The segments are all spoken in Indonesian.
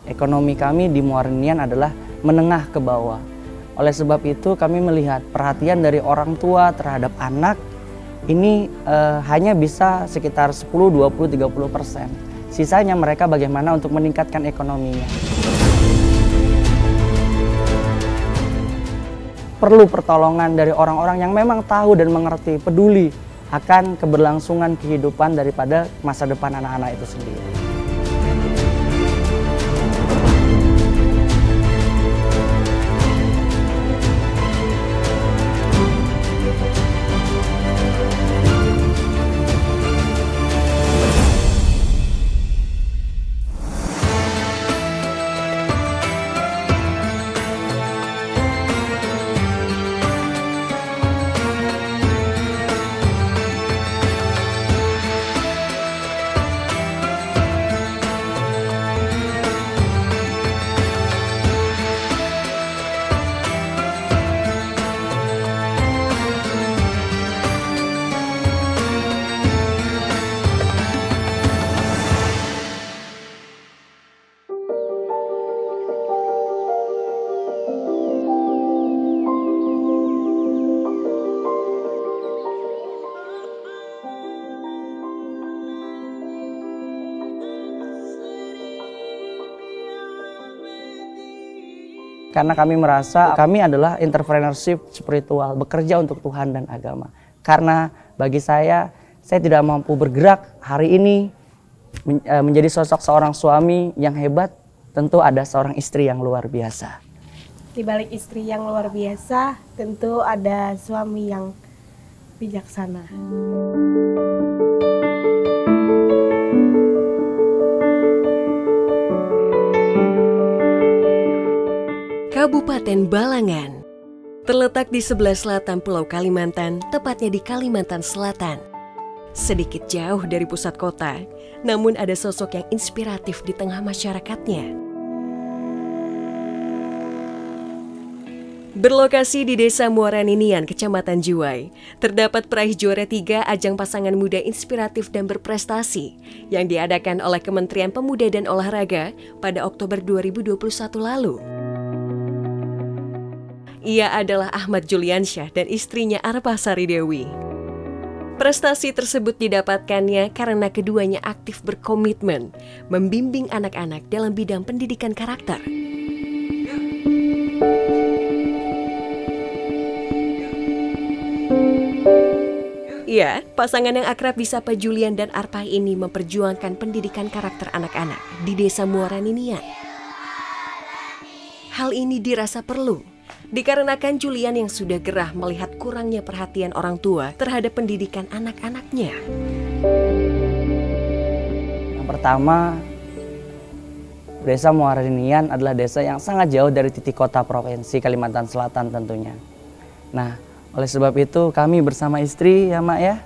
Ekonomi kami di Muara Ninian adalah menengah ke bawah. Oleh sebab itu kami melihat perhatian dari orang tua terhadap anak ini hanya bisa sekitar 10, 20, 30%. Sisanya mereka bagaimana untuk meningkatkan ekonominya. Perlu pertolongan dari orang-orang yang memang tahu dan mengerti, peduli akan keberlangsungan kehidupan daripada masa depan anak-anak itu sendiri. Karena kami merasa kami adalah entrepreneurship spiritual, bekerja untuk Tuhan dan agama. Karena bagi saya tidak mampu bergerak hari ini menjadi sosok seorang suami yang hebat, tentu ada seorang istri yang luar biasa. Di balik istri yang luar biasa, tentu ada suami yang bijaksana. Kabupaten Balangan terletak di sebelah selatan Pulau Kalimantan, tepatnya di Kalimantan Selatan. Sedikit jauh dari pusat kota, namun ada sosok yang inspiratif di tengah masyarakatnya. Berlokasi di Desa Muara Ninian, Kecamatan Juwai, terdapat peraih juara 3 ajang pasangan muda inspiratif dan berprestasi yang diadakan oleh Kementerian Pemuda dan Olahraga pada Oktober 2021 lalu. Ia adalah Ahmad Juliansyah dan istrinya Arpa Sari Dewi. Prestasi tersebut didapatkannya karena keduanya aktif berkomitmen membimbing anak-anak dalam bidang pendidikan karakter. Ya, pasangan yang akrab disapa Julian dan Arpa ini memperjuangkan pendidikan karakter anak-anak di Desa Muara Ninian. Hal ini dirasa perlu dikarenakan Julian yang sudah gerah melihat kurangnya perhatian orang tua terhadap pendidikan anak-anaknya. Yang pertama, Desa Muara Ninian adalah desa yang sangat jauh dari titik kota provinsi Kalimantan Selatan tentunya. Nah, oleh sebab itu kami bersama istri ya Mak ya,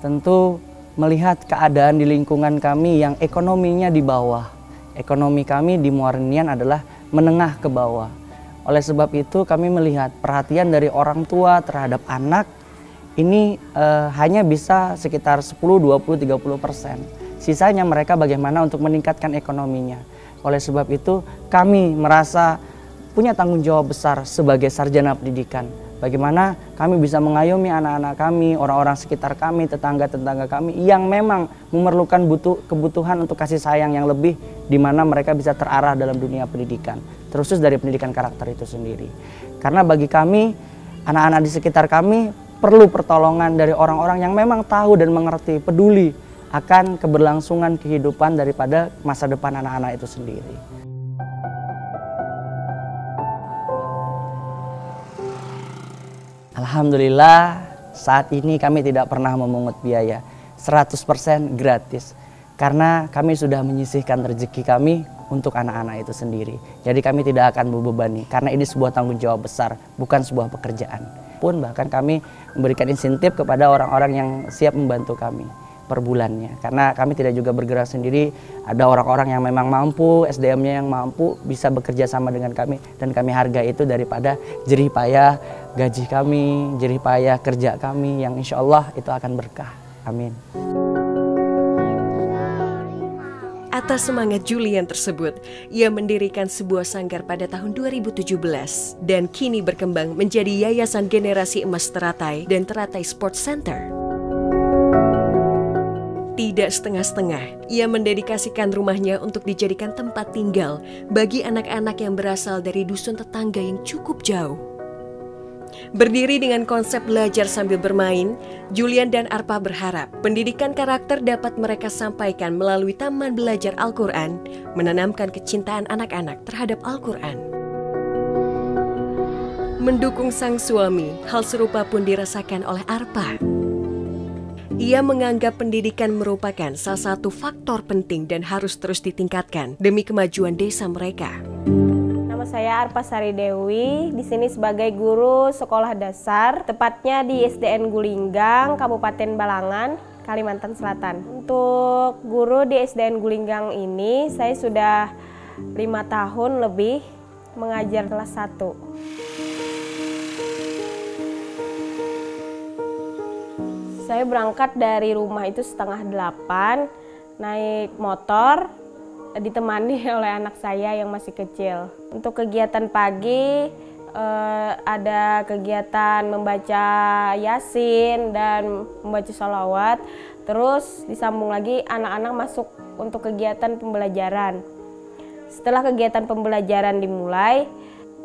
tentu melihat keadaan di lingkungan kami yang ekonominya di bawah. Ekonomi kami di Muara Ninian adalah menengah ke bawah. Oleh sebab itu kami melihat perhatian dari orang tua terhadap anak ini hanya bisa sekitar 10, 20, 30%. Sisanya mereka bagaimana untuk meningkatkan ekonominya. Oleh sebab itu kami merasa punya tanggung jawab besar sebagai sarjana pendidikan. Bagaimana kami bisa mengayomi anak-anak kami, orang-orang sekitar kami, tetangga-tetangga kami yang memang memerlukan kebutuhan untuk kasih sayang yang lebih, di mana mereka bisa terarah dalam dunia pendidikan, terkhusus dari pendidikan karakter itu sendiri. Karena bagi kami, anak-anak di sekitar kami perlu pertolongan dari orang-orang yang memang tahu dan mengerti, peduli akan keberlangsungan kehidupan daripada masa depan anak-anak itu sendiri. Alhamdulillah saat ini kami tidak pernah memungut biaya, 100% gratis. Karena kami sudah menyisihkan rezeki kami untuk anak-anak itu sendiri. Jadi kami tidak akan membebani, karena ini sebuah tanggung jawab besar, bukan sebuah pekerjaan. Pun bahkan kami memberikan insentif kepada orang-orang yang siap membantu kami per bulannya. Karena kami tidak juga bergerak sendiri, ada orang-orang yang memang mampu, SDM-nya yang mampu, bisa bekerja sama dengan kami. Dan kami hargai itu daripada jerih payah gaji kami, jerih payah kerja kami, yang insya Allah itu akan berkah. Amin. Atas semangat Julian tersebut, ia mendirikan sebuah sanggar pada tahun 2017 dan kini berkembang menjadi Yayasan Generasi Emas Teratai dan Teratai Sports Center. Tidak setengah-setengah, ia mendedikasikan rumahnya untuk dijadikan tempat tinggal bagi anak-anak yang berasal dari dusun tetangga yang cukup jauh. Berdiri dengan konsep belajar sambil bermain, Julian dan Arpa berharap pendidikan karakter dapat mereka sampaikan melalui taman belajar Al-Quran, menanamkan kecintaan anak-anak terhadap Al-Quran. Mendukung sang suami, hal serupa pun dirasakan oleh Arpa. Ia menganggap pendidikan merupakan salah satu faktor penting dan harus terus ditingkatkan demi kemajuan desa mereka. Nama saya Arpa Sari Dewi, di sini sebagai guru sekolah dasar, tepatnya di SDN Gulinggang, Kabupaten Balangan, Kalimantan Selatan. Untuk guru di SDN Gulinggang ini, saya sudah 5 tahun lebih mengajar kelas 1. Saya berangkat dari rumah itu setengah 8, naik motor, ditemani oleh anak saya yang masih kecil. Untuk kegiatan pagi, ada kegiatan membaca Yasin dan membaca sholawat. Terus disambung lagi anak-anak masuk untuk kegiatan pembelajaran. Setelah kegiatan pembelajaran dimulai,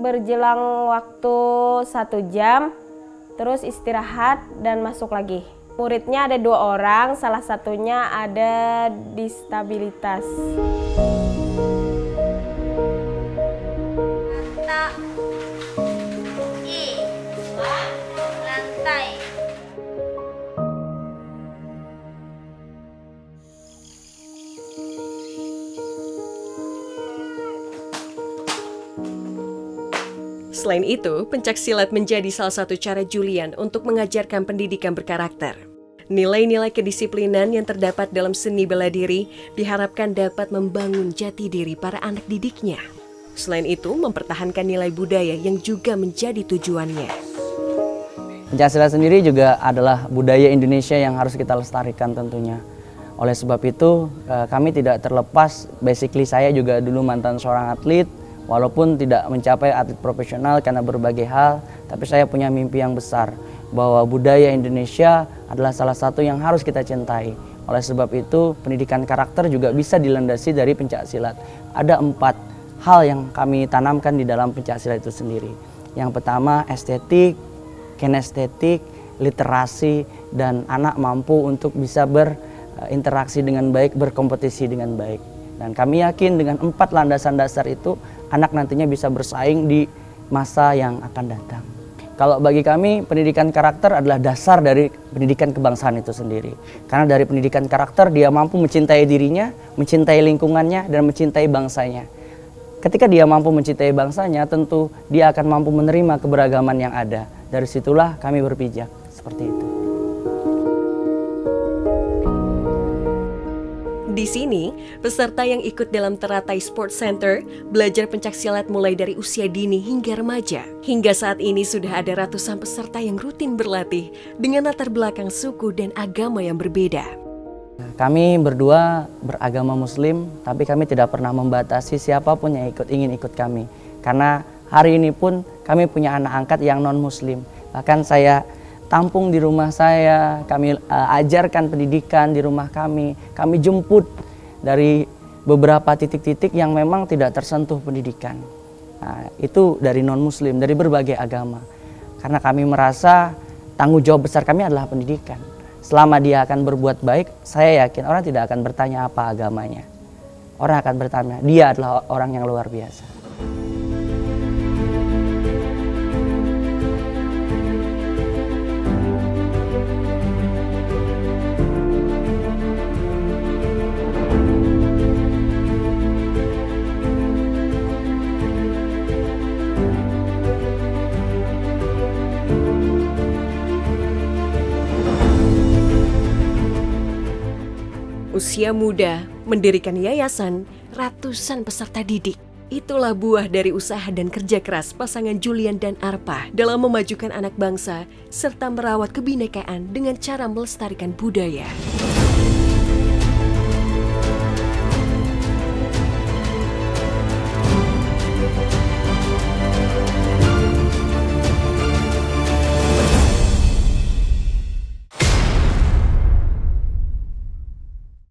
berjelang waktu 1 jam, terus istirahat dan masuk lagi. Muridnya ada 2 orang, salah satunya ada disabilitas. Lantai. Selain itu, pencaksilat menjadi salah satu cara Julian untuk mengajarkan pendidikan berkarakter. Nilai-nilai kedisiplinan yang terdapat dalam seni bela diri diharapkan dapat membangun jati diri para anak didiknya. Selain itu, mempertahankan nilai budaya yang juga menjadi tujuannya. Pencaksilat sendiri juga adalah budaya Indonesia yang harus kita lestarikan tentunya. Oleh sebab itu, kami tidak terlepas, basically saya juga dulu mantan seorang atlet, walaupun tidak mencapai atlet profesional karena berbagai hal, tapi saya punya mimpi yang besar bahwa budaya Indonesia adalah salah satu yang harus kita cintai. Oleh sebab itu, pendidikan karakter juga bisa dilandasi dari pencaksilat. Ada 4 hal yang kami tanamkan di dalam pencaksilat itu sendiri. Yang pertama, estetik, kinestetik, literasi, dan anak mampu untuk bisa berinteraksi dengan baik, berkompetisi dengan baik. Dan kami yakin dengan 4 landasan dasar itu, anak nantinya bisa bersaing di masa yang akan datang. Kalau bagi kami, pendidikan karakter adalah dasar dari pendidikan kebangsaan itu sendiri. Karena dari pendidikan karakter, dia mampu mencintai dirinya, mencintai lingkungannya, dan mencintai bangsanya. Ketika dia mampu mencintai bangsanya, tentu dia akan mampu menerima keberagaman yang ada. Dari situlah kami berpijak, seperti itu. Di sini, peserta yang ikut dalam Teratai Sports Center belajar pencaksilat mulai dari usia dini hingga remaja. Hingga saat ini sudah ada ratusan peserta yang rutin berlatih dengan latar belakang suku dan agama yang berbeda. Kami berdua beragama Muslim, tapi kami tidak pernah membatasi siapapun yang ingin ikut kami. Karena hari ini pun kami punya anak angkat yang non-Muslim. Bahkan saya tampung di rumah saya, kami ajarkan pendidikan di rumah kami jemput dari beberapa titik-titik yang memang tidak tersentuh pendidikan. Nah, itu dari non-Muslim, dari berbagai agama. Karena kami merasa tanggung jawab besar kami adalah pendidikan. Selama dia akan berbuat baik, saya yakin orang tidak akan bertanya apa agamanya. Orang akan bertanya, dia adalah orang yang luar biasa. Usia muda, mendirikan yayasan, ratusan peserta didik. Itulah buah dari usaha dan kerja keras pasangan Julian dan Arpa dalam memajukan anak bangsa serta merawat kebinekaan dengan cara melestarikan budaya.